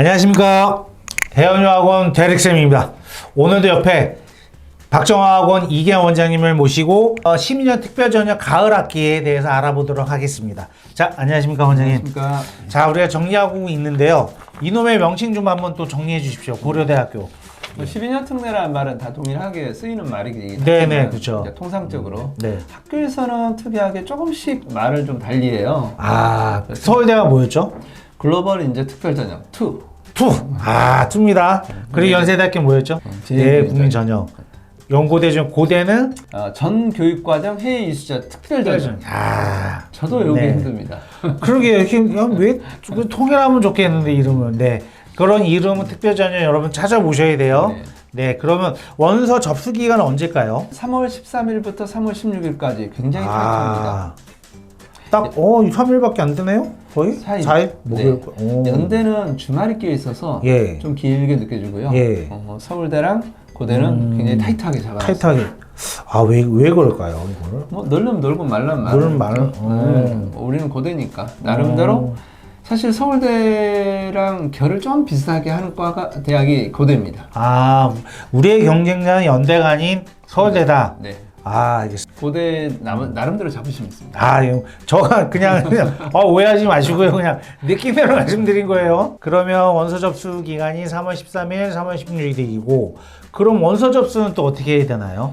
안녕하십니까. 대현유학원 대릭쌤입니다. 오늘도 옆에 박정화학원 이계환 원장님을 모시고 12년 특별전형 가을 학기에 대해서 알아보도록 하겠습니다. 자, 안녕하십니까 원장님. 안녕하십니까. 자, 우리가 정리하고 있는데요. 이놈의 명칭 좀 한번 또 정리해 주십시오. 고려대학교. 12년 특례라는 말은 다 동일하게 쓰이는 말이기 때문에 네네, 그렇죠. 통상적으로 네. 학교에서는 특이하게 조금씩 말을 좀 달리해요. 아, 서울대가 뭐였죠? 글로벌 인재 특별전형 2. 투입니다. 그리고 연세대학교 뭐였죠? 네, 국민전형. 연고대 중 고대는 전 교육과정 해외 이수자 특별전형. 아, 저도 여기 네. 힘듭니다. 그러게 왜 통일하면 좋겠는데 이름은. 네, 그런 이름은 특별전형 여러분 찾아보셔야 돼요. 네. 네, 그러면 원서 접수 기간은 언제일까요? 3월 13일부터 3월 16일까지 굉장히 타이트합니다. 딱 3일밖에 안 되네요? 거의? 4일? 목요일. 네. 연대는 주말이 끼어 있어서 예. 좀 길게 느껴지고요. 예. 서울대랑 고대는 굉장히 타이트하게 잡아놨어요. 타이트하게. 아, 왜 그럴까요, 이거를? 뭐 놀면 놀고 말면 놀면 말은. 우리는 고대니까 나름대로 사실 서울대랑 결을 좀 비슷하게 하는 과가 대학이 고대입니다. 아, 우리의 경쟁자는 연대가 아닌 서울대다. 네. 아, 알겠습니다. 고대 나름대로 자부심 있습니다. 아, 저가 그냥 오해하지 마시고요. 그냥 느낌대로 말씀드린 거예요. 그러면 원서 접수 기간이 3월 13일, 3월 16일이고, 그럼 원서 접수는 또 어떻게 해야 되나요?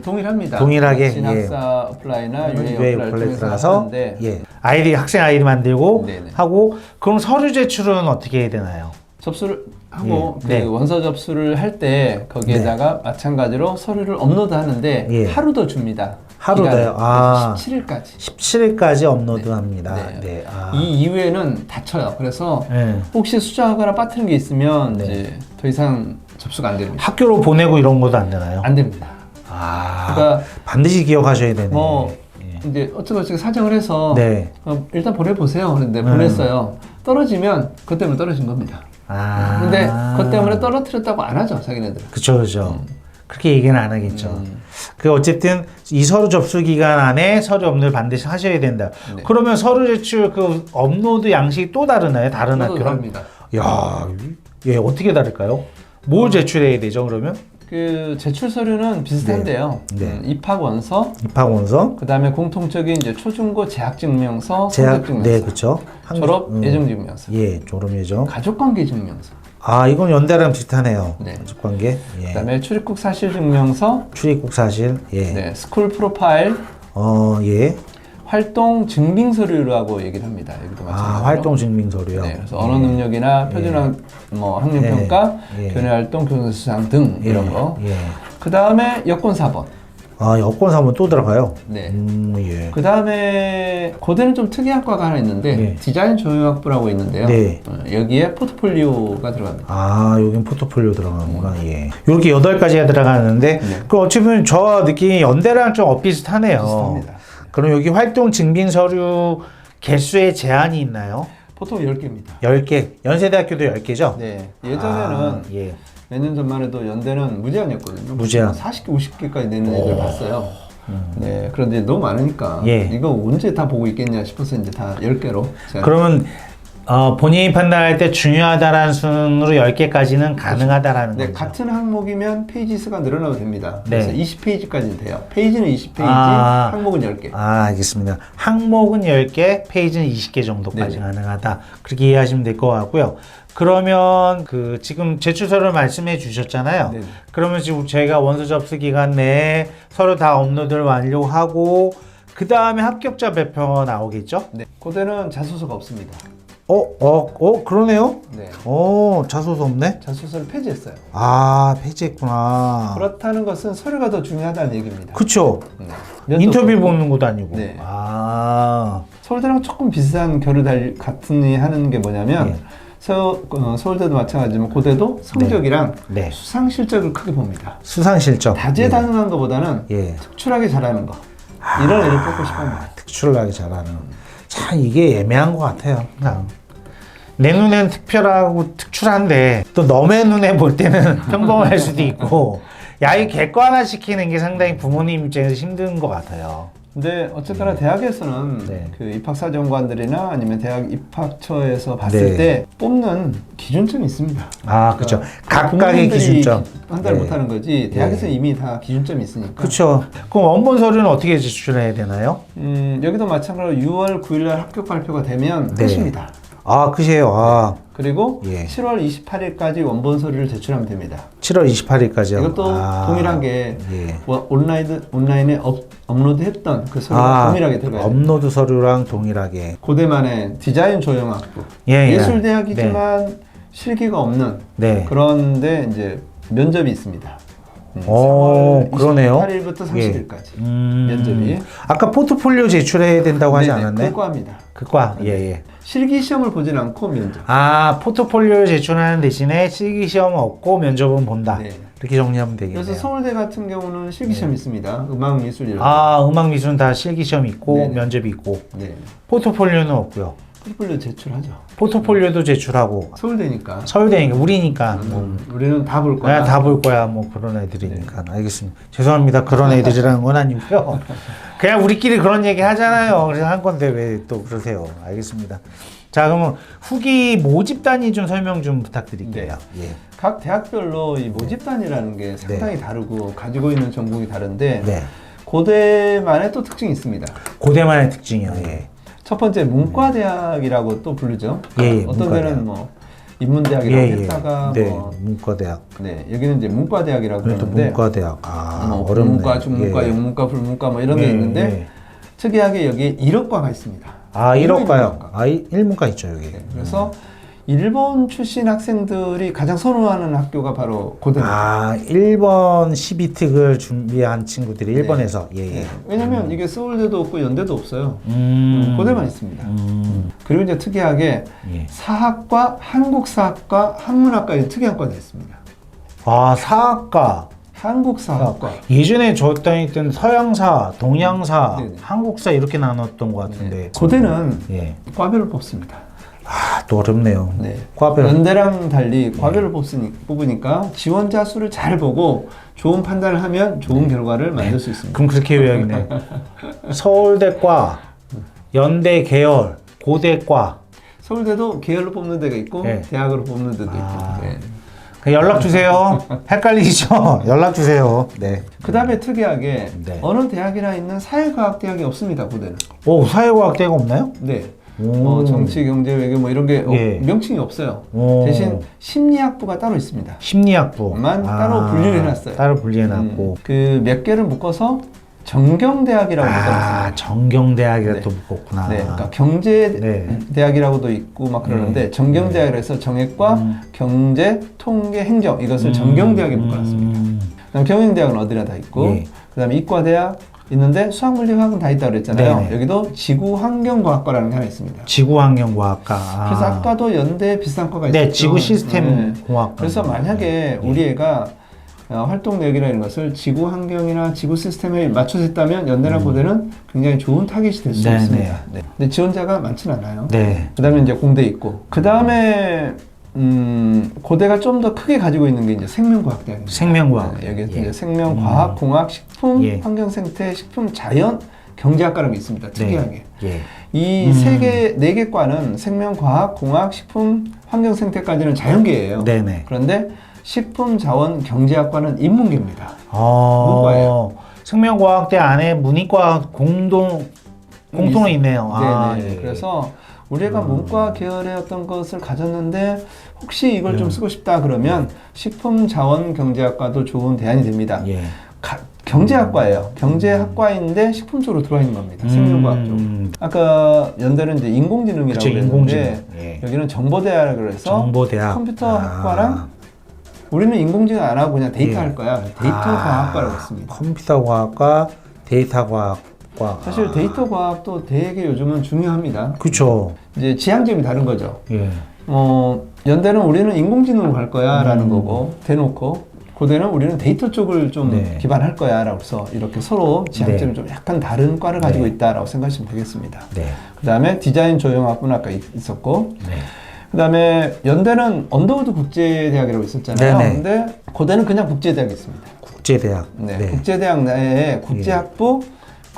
동일합니다. 동일하게, 진학사 어플라이나 유해 어플라이를 통해서 하는데 예. 아이디, 학생 아이디 만들고 네네. 하고, 그럼 서류 제출은 어떻게 해야 되나요? 접수를 하고 예. 네. 원서 접수를 할 때 거기에다가 마찬가지로 서류를 업로드 하는데 예. 하루 더 줍니다. 하루 더요? 아. 17일까지. 17일까지 업로드 합니다. 네. 네. 아. 이 이후에는 닫혀요. 그래서 네. 혹시 수정하거나 빠뜨린 게 있으면 네. 이제 더 이상 접수가 안 됩니다. 학교로 보내고 이런 것도 안 되나요? 안 됩니다. 아. 그러니까 반드시 기억하셔야 되네. 뭐 예. 이제 어쩌고저쩌고 사정을 해서 네. 일단 보내보세요. 그런데 보냈어요. 떨어지면 그것 때문에 떨어진 겁니다. 아. 근데 그것 때문에 떨어뜨렸다고 안 하죠, 자기네들은. 그쵸. 그렇게 얘기는 안 하겠죠. 그 어쨌든 이 서류 접수 기간 안에 서류 업로드 반드시 하셔야 된다. 네. 그러면 서류 제출 그 업로드 양식이 또 다르나요? 다른 저도 학교랑? 다릅니다. 야, 예, 어떻게 다를까요? 뭘 제출해야 되죠, 그러면? 그 제출 서류는 비슷한데요. 네. 입학 원서, 입학 원서, 그다음에 공통적인 이제 초중고 재학 증명서, 성적 증명서, 네, 그렇죠. 졸업 예정 증명서, 예, 졸업 예정. 가족관계 증명서. 아, 이건 연대랑 비슷하네요. 네. 가족 관계. 예. 그다음에 출입국 사실 증명서, 출입국 사실. 예. 네, 스쿨 프로파일, 예. 활동 증빙 서류라고 얘기를 합니다. 여기도 아, 마찬가지로. 활동 증빙 서류요. 네, 그래서 언어 능력이나 표준학 뭐 학력 평가, 예. 교내 활동, 교내 수상 등 이런 거. 예. 그다음에 여권 4번. 아, 여권 사면 또 들어가요? 네. 예. 그다음에 고대는 좀 특이한 과가 하나 있는데 네. 디자인 조형학부라고 있는데요. 네. 여기에 포트폴리오가 들어갑니다. 아, 여긴 포트폴리오 들어가는구나. 예. 이렇게 8가지가 들어가는데, 네. 그 어찌 보면 저 느낌이 연대랑 좀 엇비슷하네요. 비슷합니다. 그럼 여기 활동 증빙 서류 개수에 제한이 있나요? 보통 10개입니다. 10개. 연세대학교도 10개죠? 네. 예전에는 예. 몇 년 전만 해도 연대는 무제한이었거든요. 무제한. 40개, 50개까지 내는 애들 봤어요. 네. 그런데 너무 많으니까 예. 이거 언제 다 보고 있겠냐 싶어서 이제 다 10개로. 그러면 본인이 판단할 때 중요하다라는 순으로 10개까지는 가능하다라는 네, 거죠. 같은 항목이면 페이지 수가 늘어나도 됩니다. 네. 그래서 20페이지까지는 돼요. 페이지는 20페이지, 아. 항목은 10개. 아, 알겠습니다. 항목은 10개, 페이지는 20개 정도까지 네네. 가능하다. 그렇게 이해하시면 될 것 같고요. 그러면 지금 제출서를 말씀해 주셨잖아요. 네네. 그러면 지금 저희가 원서 접수 기간 내에 서로 다 업로드를 완료하고 그 다음에 합격자 발표 나오겠죠? 네. 고대는 자소서가 없습니다. 그러네요? 네. 자소서 없네? 자소서를 폐지했어요. 아, 폐지했구나. 그렇다는 것은 서류가 더 중요하다는 얘기입니다. 그쵸? 네. 인터뷰 보는 것도 아니고. 네. 아, 서울대랑 조금 비슷한 결을 같은 하는 게 뭐냐면 예. 서울대도 마찬가지지만 고대도 성적이랑 네. 수상 실적을 크게 봅니다. 수상 실적. 다재다능한 것보다는 예. 특출하게 잘하는 거. 이런 애를 뽑고 싶어합니다. 특출나게 잘하는. 참 이게 애매한 것 같아요. 그냥. 내 눈엔 특별하고 특출한데 또 너의 눈에 볼 때는 평범할 수도 있고 야, 이 객관화 시키는 게 상당히 부모님 입장에서 힘든 것 같아요. 근데 어쨌거나 대학에서는 네. 그 입학사정관들이나 아니면 대학 입학처에서 봤을 네. 때 뽑는 기준점이 있습니다. 아, 그렇죠. 각각의 공무원들이 기준점. 판단을 네. 못하는 거지 대학에서 이미 다 기준점이 있으니까. 그렇죠. 그럼 원본 서류는 어떻게 제출해야 되나요? 여기도 마찬가지로 6월 9일날 합격 발표가 되면 네. 끝입니다. 아, 끝이에요. 아, 그리고 예. 7월 28일까지 원본 서류를 제출하면 됩니다. 7월 28일까지요. 이것도 동일하게 예. 온라인에 업로드했던 그 서류가 동일하게 들어가요. 업로드 서류랑 동일하게. 고대만의 디자인 조형학부 예, 예. 예술대학이지만 실기가 없는 네. 그런데 이제 면접이 있습니다. 오, 4월 그러네요. 28일부터 30일까지 예. 면접이. 아까 포트폴리오 제출해야 된다고 하지 네네, 않았나요? 그과입니다. 그과. 예, 예. 실기 시험을 보진 않고 면접. 아, 포트폴리오 제출하는 대신에 실기 시험 없고 면접은 본다. 네. 이렇게 정리하면 되겠네요. 그래서 서울대 같은 경우는 실기 시험이 있습니다. 음악 미술 이런. 아, 음악 미술은 다 실기 시험 있고 네네. 면접이 있고 네. 포트폴리오는 없고요. 포트폴리오 제출하죠. 포트폴리오도 제출하고 서울대니까. 서울대니까 우리니까 우리는 다 볼 거야. 다 볼 거야 뭐 그런 애들이니까. 알겠습니다. 죄송합니다. 그런 애들이라는 건 아니고요. 그냥 우리끼리 그런 얘기 하잖아요. 그래서 한 건데 왜 또 그러세요. 알겠습니다. 자, 그러면 후기 모집 단위 좀 설명 좀 부탁드릴게요. 예. 각 대학별로 이 모집단이라는 게 상당히 다르고 가지고 있는 전공이 다른데 네. 고대만의 또 특징이 있습니다. 고대만의 특징이요. 예. 첫 번째 문과대학이라고 또 부르죠. 예, 어떤 문과대학. 데는 뭐 인문대학이라고 했다가 네, 뭐 문과대학. 네, 여기는 이제 문과대학이라고 그래도 그러는데 문과대학. 아, 뭐 어렵네. 문과, 중문과, 예. 영문과, 불문과 뭐 이런 게 예, 있는데 예. 특이하게 여기에 일업과가 있습니다. 아, 일본 1호과요. 일본과. 아, 1문과 있죠, 여기. 네, 그래서 일본 출신 학생들이 가장 선호하는 학교가 바로 고대입니다. 아, 1번 12특을 준비한 친구들이 네. 1번에서. 예, 예. 네, 왜냐면 이게 서울대도 없고 연대도 없어요. 고대만 있습니다. 그리고 이제 특이하게 예. 사학과 한국사학과 한문학과 이 특이한 과가 있습니다. 아, 사학과. 한국사학과. 예전에 저 다닐 때는 서양사, 동양사, 네네. 한국사 이렇게 나눴던 것 같은데. 네. 고대는 예. 과별로 뽑습니다. 아, 또 어렵네요. 네. 과별. 연대랑 달리 과별로 뽑으니까 지원자 수를 잘 보고 좋은 판단을 하면 좋은 결과를 만들 수 있습니다. 그럼 그렇게 외워야겠네. 서울대과, 연대 계열, 고대과. 서울대도 계열로 뽑는 데가 있고 네. 대학으로 뽑는 데도 아. 있고. 네. 그 연락 주세요. 헷갈리시죠? 연락 주세요. 네. 그 다음에 특이하게 네. 어느 대학이나 있는 사회과학대학이 없습니다. 고대는. 오, 사회과학대가 없나요? 네. 오. 정치, 경제, 외교 뭐 이런 게 예. 명칭이 없어요. 오. 대신 심리학부가 따로 있습니다. 심리학부만 따로 분리를 해놨어요. 따로 분리해놨고. 그 몇 개를 묶어서 정경대학이라고 묶어놨습니다. 아, 정경대학이라 네. 또 묶었구나. 네, 그러니까 경제대학이라고도 있고 막 그러는데 네. 정경대학이라 해서 정액과 경제, 통계, 행정 이것을 정경대학에 묶어놨습니다. 그다음 경영대학은 어디나 다 있고 예. 그다음에 이과대학 있는데 수학물리학은 다 있다고 그랬잖아요. 네네. 여기도 지구환경과학과라는 게 하나 있습니다. 지구환경과학과. 그래서 아까도 연대 비슷한 과가 있었죠. 네, 지구시스템공학과. 그래서 만약에 우리 애가 활동 내역이나 이런 것을 지구 환경이나 지구 시스템에 맞춰서 했다면 연대나 고대는 굉장히 좋은 타깃이 될 수 네네. 있습니다. 네. 근데 지원자가 많지는 않아요. 네. 그 다음에 이제 공대 있고 그 다음에 고대가 좀 더 크게 가지고 있는 게 이제 생명과학대학입니다. 생명과학. 네, 여기에서 예. 이제 생명과학, 공학, 식품, 예. 환경생태, 식품, 자연, 경제학과라는 게 있습니다. 특이하게. 예. 이 세 개, 네 개 과는 생명과학, 공학, 식품, 환경생태까지는 자연계예요. 네네. 그런데 식품자원 경제학과는 인문계입니다. 문과예요. 생명과학대 안에 문이과 공통은 있네요. 아, 네네. 예. 그래서 우리가 문과 계열의 어떤 것을 가졌는데 혹시 이걸 좀 쓰고 싶다 그러면 식품자원 경제학과도 좋은 대안이 됩니다. 예. 경제학과예요. 경제학과인데 식품 쪽으로 들어와 있는 겁니다. 생명과학 쪽. 아까 연대는 이제 인공지능이라고 그쵸, 그랬는데 인공지능. 예. 여기는 정보대학이라고 해서 정보대학. 컴퓨터학과랑 우리는 인공지능 안 하고 그냥 데이터 예. 할 거야. 데이터과학과라고 했습니다. 컴퓨터과학과, 데이터과학과. 사실 데이터과학도 되게 요즘은 중요합니다. 그렇죠. 이제 지향점이 다른 거죠. 예. 연대는 우리는 인공지능으로 갈 거야 라는 거고 대놓고 고대는 우리는 데이터 쪽을 좀 네. 기반할 거야 라고 해서 이렇게 서로 지향점이 네. 좀 약간 다른 과를 가지고 네. 있다라고 생각하시면 되겠습니다. 네. 그 다음에 디자인 조형학부는 아까 있었고 네. 그 다음에 연대는 언더우드 국제대학이라고 있었잖아요. 네네. 근데 고대는 그냥 국제대학이 있습니다. 국제대학. 네. 국제대학 내에 국제학부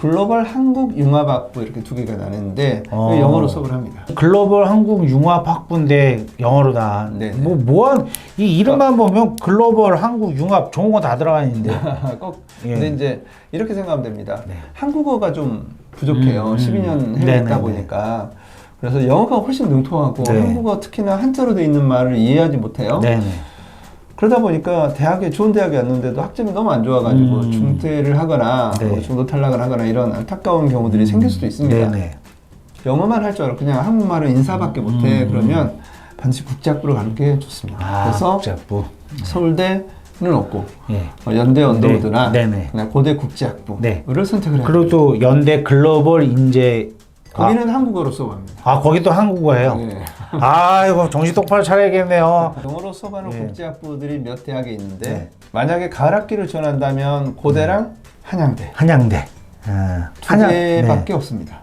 글로벌 한국 융합학부 이렇게 두 개가 나뉘는데 영어로 수업을 합니다. 글로벌 한국 융합 학부인데 영어로 다. 네. 뭐한 이 이름만 보면 글로벌 한국 융합 좋은 거 다 들어가 있는데. 꼭 예. 근데 이제 이렇게 생각하면 됩니다. 네. 한국어가 좀 부족해요. 12년 해외에 네네네. 있다 보니까. 그래서 영어가 훨씬 능통하고 네. 한국어 특히나 한자로 돼 있는 말을 이해하지 못해요. 네네. 그러다 보니까 좋은 대학에 왔는데도 학점이 너무 안 좋아가지고 중퇴를 하거나 네. 뭐 중도 탈락을 하거나 이런 안타까운 경우들이 생길 수도 있습니다. 네네. 영어만 할 줄 알고 그냥 한국말은 인사밖에 못해. 그러면 반드시 국제학부로 가는 게 좋습니다. 그래서 국제학부. 서울대는 없고 예. 연대 언더우드나 네네. 그냥 고대 국제학부를 네. 선택을 해요. 그리고 또 연대 글로벌 인재. 거기는 한국어로 수업합니다. 거기도 한국어예요. 네. 이거 정신 똑바로 차려야겠네요. 영어로 수업하는 예. 국제학부들이 몇 대학에 있는데 네. 만약에 가을 학기를 지원한다면 고대랑 한양대 한양대. 두 개밖에 없습니다.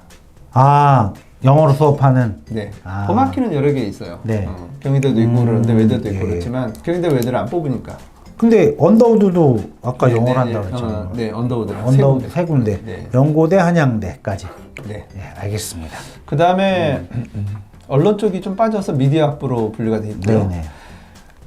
영어로 수업하는. 네. 아. 봄 학기는 여러 개 있어요. 네. 경희대도 있고 그런데 외대도 있고 예. 그렇지만 경희대 외대를 안 뽑으니까. 근데 언더우드도 아까 네, 영어를 네, 한다고 네. 했잖아요. 네, 언더우드랑 언더우드 세 군데. 네. 연고대, 한양대까지. 네. 네, 알겠습니다. 그 다음에 언론 쪽이 좀 빠져서 미디어 학부로 분류가 돼 있고요. 네네.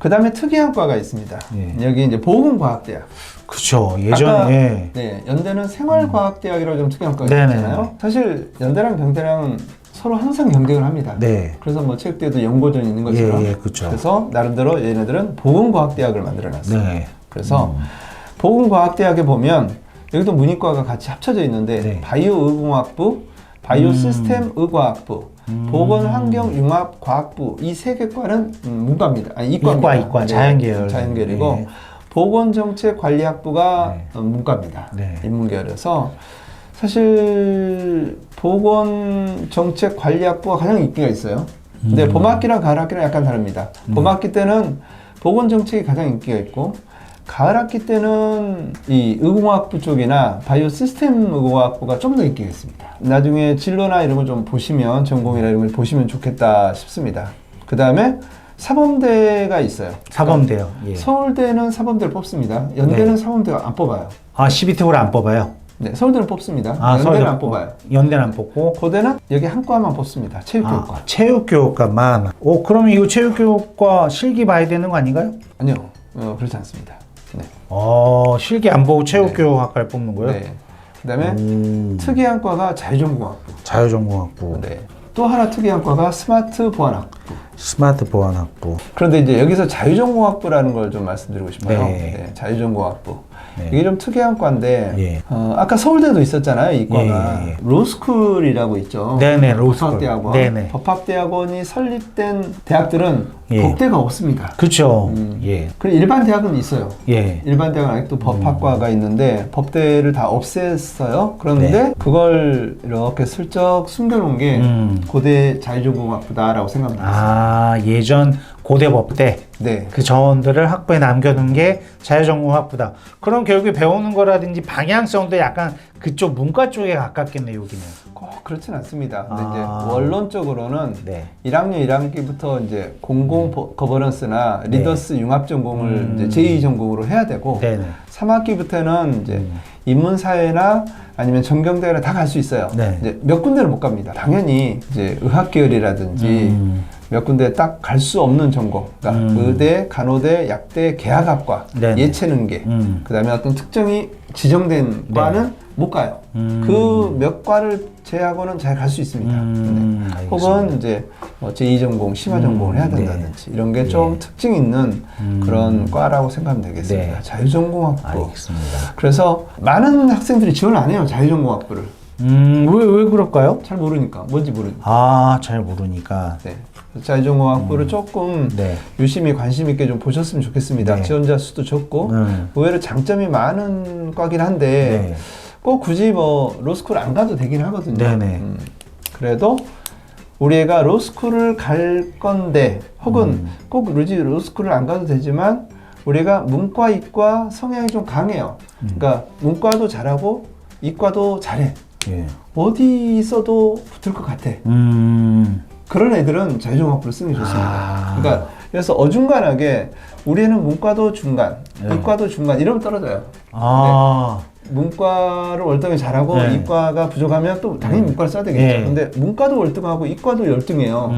그 다음에 특이한 과가 있습니다. 예. 여기 이제 보건과학대학. 그쵸. 아까, 예전에. 네, 연대는 생활과학대학이라고 좀 특이한 과가 네네. 있잖아요. 사실 연대랑 경대랑 서로 항상 경쟁을 합니다. 네. 그래서 뭐 체육대회도 연고전이 있는 것처럼. 예, 그쵸. 그래서 나름대로 얘네들은 보건과학대학을 만들어놨어요. 네. 그래서 보건과학대학에 보면 여기도 문이과가 같이 합쳐져 있는데 네. 바이오의공학부, 바이오시스템 의과학부, 보건환경융합과학부 이 세 개 과는 문과입니다. 아니 이과입니다. 이과, 네, 자연계열. 자연계열이고 네. 보건정책관리학부가 문과입니다. 네. 인문계열에서 사실 보건정책관리학부가 가장 인기가 있어요. 근데 봄학기랑 가을학기랑 약간 다릅니다. 봄학기 때는 보건정책이 가장 인기가 있고 가을학기 때는 이 의공학부 쪽이나 바이오시스템 의공학부가 좀 더 인기가 있습니다. 나중에 진로나 이런 걸 좀 보시면 전공이나 이런 걸 보시면 좋겠다 싶습니다. 그 다음에 사범대가 있어요. 사범대요. 예. 서울대는 사범대를 뽑습니다. 연대는 네. 사범대가 안 뽑아요. CBT로 안 뽑아요? 네, 서울대는 뽑습니다. 서울대 연대는 안 뽑아요. 연대는 안 뽑고. 고대는 여기 한 과만 뽑습니다. 체육교육과. 체육교육과만. 그러면 이거 체육교육과 실기 봐야 되는 거 아닌가요? 아니요, 그렇지 않습니다. 네. 실기 안 보고 체육교육학과를 뽑는 거예요? 네. 그다음에 특이한 과가 자유전공학부. 자유전공학부. 네. 또 하나 특이한 과가 스마트 보안학부. 스마트 보안학부. 그런데 이제 여기서 자유전공학부라는 걸 좀 말씀드리고 싶어요. 네. 네, 자유전공학부. 네. 이게 좀 특이한 과인데 예. 아까 서울대도 있었잖아요. 이 과가. 예. 로스쿨이라고 있죠. 네네, 로스쿨. 법학대학원. 네네. 법학대학원이 설립된 대학들은 예. 법대가 없습니다. 그쵸. 예. 그리고 일반 대학은 있어요. 예. 일반 대학은 아직도 법학과가 있는데 법대를 다 없앴어요. 그런데 네. 그걸 이렇게 슬쩍 숨겨놓은 게 고대 자유전공학부다라고 생각합니다. 예전 고대법대 네. 그 정원들을 학부에 남겨둔 게 자유전공학부다. 그럼 결국에 배우는 거라든지 방향성도 약간 그쪽 문과 쪽에 가깝겠네, 여기는. 꼭 그렇진 않습니다. 근데 이제 아. 원론적으로는 네. 1학년 1학기부터 이제 공공 거버넌스나 네. 리더스 융합 전공을 이제 제2 전공으로 해야 되고 네네. 3학기부터는 이제 인문사회나 아니면 전경대나 다 갈 수 있어요. 네. 이제 몇 군데를 못 갑니다. 당연히 이제 의학계열이라든지 몇 군데 딱 갈 수 없는 전공, 그러니까 의대, 간호대, 약대, 계약학과, 네네. 예체능계, 그다음에 어떤 특정이 지정된 네. 과는 못 가요. 그 몇 과를 제외하고는 잘 갈 수 있습니다. 네. 알겠습니다. 혹은 이제 뭐 제2전공, 심화전공을 해야 된다든지 이런 게 좀 특징 있는 그런 과라고 생각하면 되겠습니다. 네. 자유전공학부. 알겠습니다. 그래서 많은 학생들이 지원 안 해요. 자유전공학부를. 왜 그럴까요? 잘 모르니까. 뭔지 모르니까. 잘 모르니까. 네. 자유전공학부를 조금 네. 유심히 관심 있게 좀 보셨으면 좋겠습니다. 네. 지원자 수도 적고 의외로 장점이 많은 과긴 한데 네. 꼭 굳이 뭐 로스쿨 안 가도 되긴 하거든요. 네네. 그래도 우리 애가 로스쿨을 갈 건데 혹은 꼭 로스쿨을 안 가도 되지만 우리가 문과, 이과 성향이 좀 강해요. 그러니까 문과도 잘하고 이과도 잘해. 예. 어디 있어도 붙을 것 같아. 그런 애들은 자유전공학부를 쓰는 게 좋습니다. 그러니까 그래서 어중간하게 우리 애는 문과도 중간, 이과도 중간 이러면 떨어져요. 문과를 월등히 잘하고 네. 이과가 부족하면 또 당연히 문과를 써야 되겠죠. 네. 근데 문과도 월등하고 이과도 열등해요.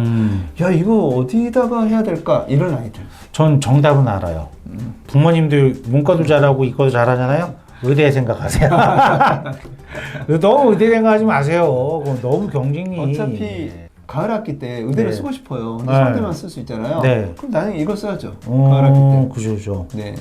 야, 이거 어디다가 해야 될까? 이런 아이들. 전 정답은 알아요. 부모님들 문과도 잘하고 이과도 잘하잖아요. 의대 생각하세요. 너무 의대 생각하지 마세요. 그거 너무 경쟁이. 어차피 가을 학기 때 의대를 네. 쓰고 싶어요. 근데 네. 서울대만 쓸 수 있잖아요. 네. 그럼 나중에 이걸 써야죠. 가을 학기 때. 그죠. 네.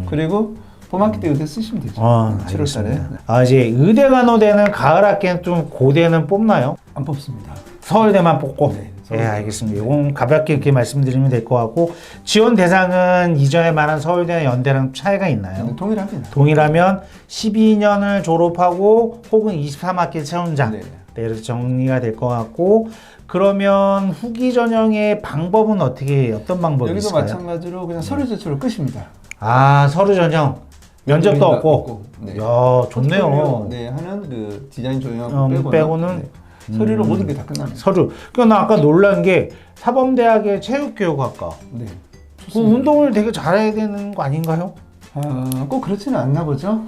그리고 봄 학기 때 의대 쓰시면 되죠. 7월 달에. 알겠습니다. 이제 의대 간호대는 가을 학기는 좀 고대는 뽑나요? 안 뽑습니다. 서울대만 뽑고. 네, 네, 알겠습니다. 이건 가볍게 이렇게 말씀드리면 될 것 같고, 지원 대상은 이전에 말한 서울대나 연대랑 차이가 있나요? 네, 동일합니다. 동일하면 12년을 졸업하고 혹은 23학기 채운자. 네. 네, 이렇게 정리가 될 것 같고, 그러면 후기 전형의 방법은 어떤 방법이 여기도 있을까요? 마찬가지로 그냥 서류 제출로 끝입니다. 서류 전형. 면접도 없고. 네. 이야, 좋네요. 포트폴리오, 네, 하는 그 디자인 조형 빼고는 서류로 모든 게 다 끝납니다. 서류. 그러니까 나 아까 놀란 게 사범대학의 체육교육학과. 네. 그 운동을 되게 잘해야 되는 거 아닌가요? 꼭 그렇지는 않나 보죠.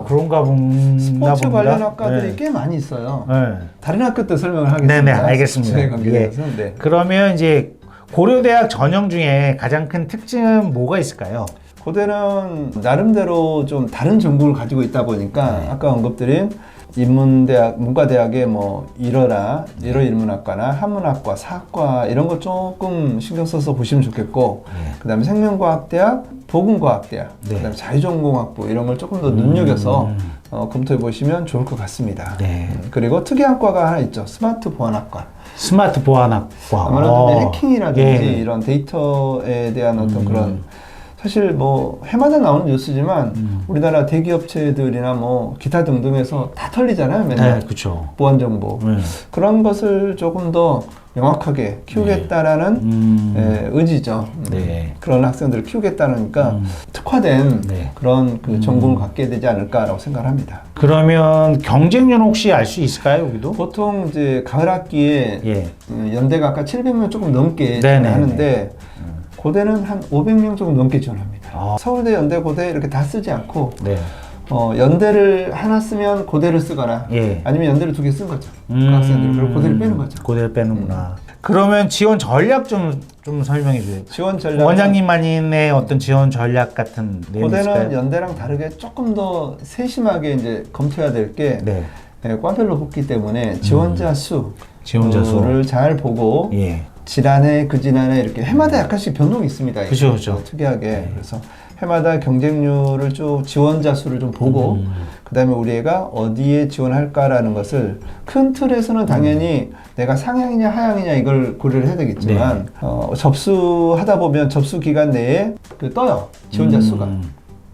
그런가 봅니다. 스포츠 관련 학과들이 네. 꽤 많이 있어요. 네. 다른 학교 때 설명을 하겠습니다. 네네, 알겠습니다. 스포츠에 관계돼서. 예. 네. 그러면 이제 고려대학 전형 중에 가장 큰 특징은 뭐가 있을까요? 고대는 나름대로 좀 다른 전공을 가지고 있다 보니까 네. 아까 언급드린 인문대학, 문과대학의 뭐 일어인문학과나 한문학과, 사학과 이런 거 조금 신경 써서 보시면 좋겠고, 네. 그다음에 생명과학대학, 보건과학대학, 네. 그다음에 자유전공학부 이런 걸 조금 더 눈여겨서 검토해 보시면 좋을 것 같습니다. 네. 그리고 특이한 과가 하나 있죠. 스마트 보안학과. 스마트 보안학과. 아무래도 이제 해킹이라든지 예. 이런 데이터에 대한 어떤 그런 사실 뭐 해마다 나오는 뉴스지만 우리나라 대기업체들이나 뭐 기타 등등에서 다 털리잖아요. 맨날 네, 그렇죠. 보안 정보 그런 것을 조금 더 명확하게 키우겠다라는 의지죠. 네. 그런 학생들을 키우겠다니까 특화된 네. 그런 그 전공을 갖게 되지 않을까라고 생각합니다. 그러면 경쟁률 혹시 알 수 있을까요, 여기도? 보통 이제 가을 학기에 예. 연대가 아까 700명 조금 넘게 네네네. 하는데 고대는 한 500명 조금 넘게 지원합니다. 아. 서울대, 연대, 고대 이렇게 다 쓰지 않고 네. 연대를 하나 쓰면 고대를 쓰거나 예. 아니면 연대를 2개 쓴 거죠. 그 학생들 그리고 고대를 빼는 거죠. 고대를 빼는구나. 그러면 지원 전략 좀 설명해 주세요. 지원 전략 원장님만의 어떤 지원 전략 같은 내용이 고대는 있을까요? 연대랑 다르게 조금 더 세심하게 이제 검토해야 될 게 네. 과별로 뽑기 때문에 지원자 지원자 수를 잘 보고 예. 지난해 그 지난해 이렇게 해마다 약간씩 변동이 있습니다. 이게. 그죠. 특이하게 그래서 해마다 경쟁률을 쭉 지원자 수를 좀 보고 그다음에 우리 애가 어디에 지원할까라는 것을 큰 틀에서는 당연히 내가 상향이냐 하향이냐 이걸 고려를 해야 되겠지만 접수하다 보면 접수 기간 내에 떠요 지원자 수가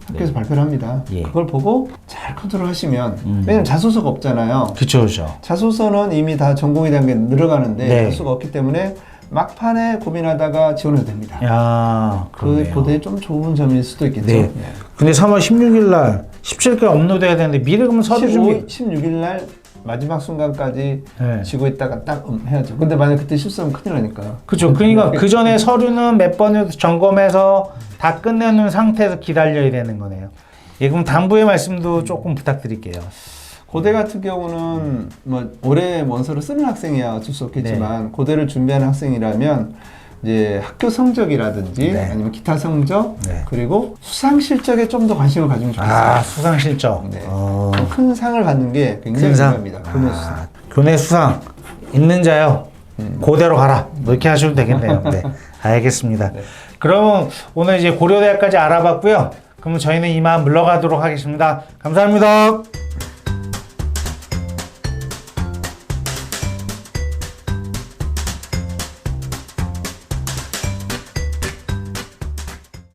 학교에서 발표를 합니다. 예. 그걸 보고 잘 컨트롤 하시면 왜냐면 자소서가 없잖아요. 그렇죠. 자소서는 이미 다 전공에 대한 게 늘어가는데 네. 자소서가 없기 때문에 막판에 고민하다가 지원해도 됩니다. 야, 그 그러네요. 보대 좀 좋은 점일 수도 있겠죠. 네. 근데 3월 16일 날 17일까지 업로드해야 되는데 미리 그러면 서류 준비 16일 날 마지막 순간까지 네. 지고 있다가 딱 해야죠. 근데 만약 그때 실수하면 큰일 나니까. 그렇죠. 그러니까 그 전에 서류는 몇 번을 점검해서 다 끝내놓은 상태에서 기다려야 되는 거네요. 예, 그럼 당부의 말씀도 조금 부탁드릴게요. 고대 같은 경우는 뭐 올해 원서를 쓰는 학생이야 어쩔 수 없겠지만 네. 고대를 준비하는 학생이라면 이제 학교 성적이라든지 네. 아니면 기타 성적 네. 그리고 수상 실적에 좀 더 관심을 가지면 좋겠어요. 수상 실적. 네. 큰 상을 받는 게 굉장히 큰 상. 중요합니다. 교내 수상. 교내 수상 있는 자요. 고대로 가라. 이렇게 하셔도 되겠네요. 네. 알겠습니다. 네. 그럼 오늘 이제 고려대학까지 알아봤고요. 그럼 저희는 이만 물러가도록 하겠습니다. 감사합니다.